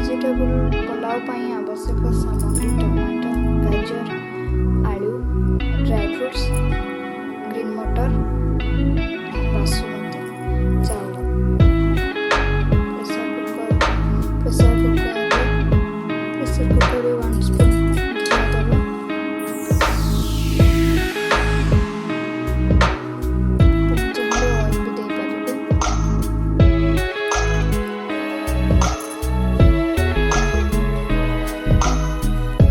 vegetable pulao पाई आवश्यक सामग्री टमाटर गाजर आलू ड्राई फ्रूट्स ग्रीन मटर बासमती चावल प्रेशर कुकर में 1 स्पून घी दबा चमड़े ऑयल भी दे पारे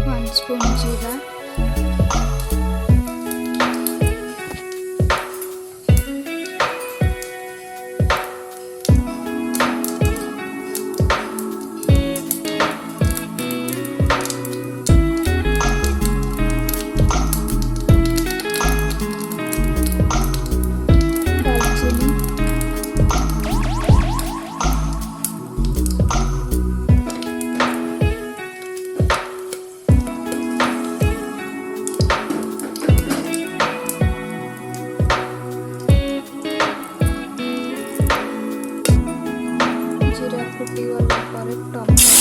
1 स्पून जीरा जीरा फुटी वाला पर टमाटर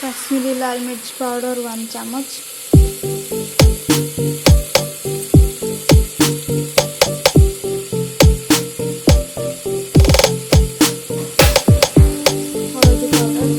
कश्मीरी लाल मिर्च पाउडर 1 चम्मच हल्दी पाउडर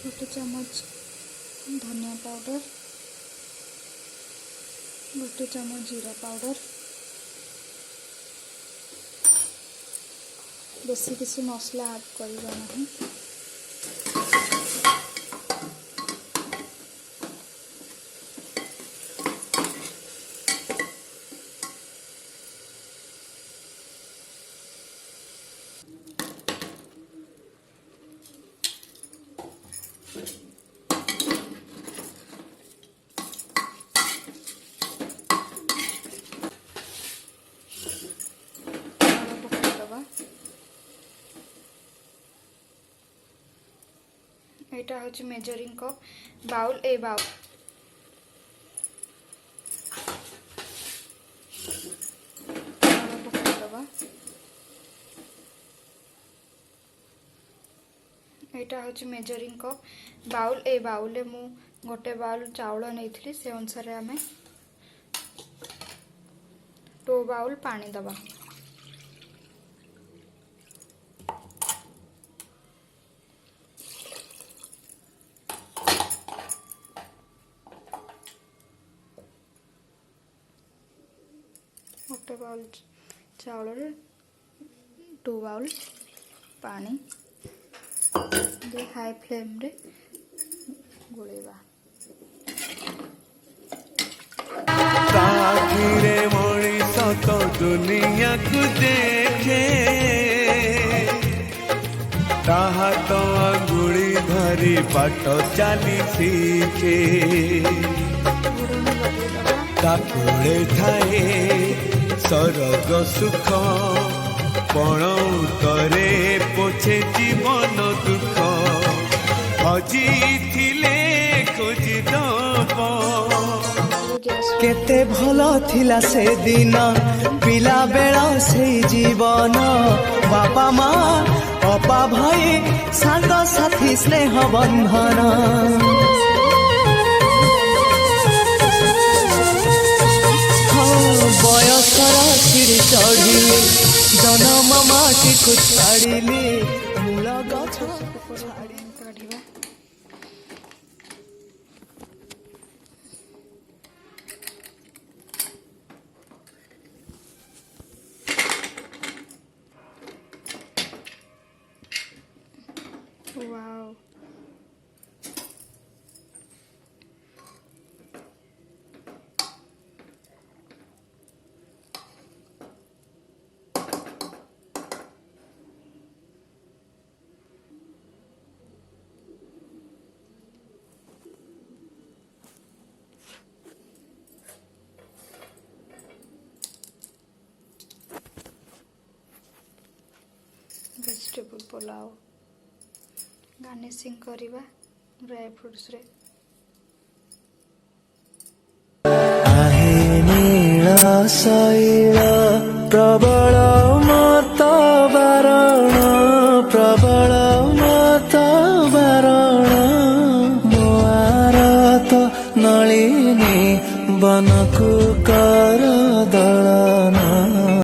1 चम्मच धनिया पाउडर 1 चम्मच जीरा पाउडर बेसी किसी मसला ऐड करबा नहीं एटा हूँ मेजरिंग कप बाउल ए बाउल एटा हूँ मेजरिंग कप बाउल ए बाउल मु गोटे बाउल चाउल नहीं से अनुसार आम 2 बाउल पानी दबा गोटे बाउल चाउल 2 बाउल पानी दे हाई फ्लेम रे गोलेबा ताकिरे मणिष तो दुनिया को देखे ताहा तो अंगुड़ी धरी बाट चली सीखे ताकुड़े थाए सरग सुख पणौतरे पोछे जीवन दुख हजी थिले खोजी दब केते भलो थिला से दिन पिला बेला से जीवन बापा माँ अपा भाई सांग साथी स्नेह बंधन बयसर सिरी चढ़िले जन्म माटी को छाड़िले मूल गछ काढ़िबा वाओ वेजिटेबल पुलाव गार्निशिंग करवा ड्राई फ्रूट्स रे नील शैल प्रबल मत बारण प्रबल मत बारण मोआरत नलिनी बनकु कर दल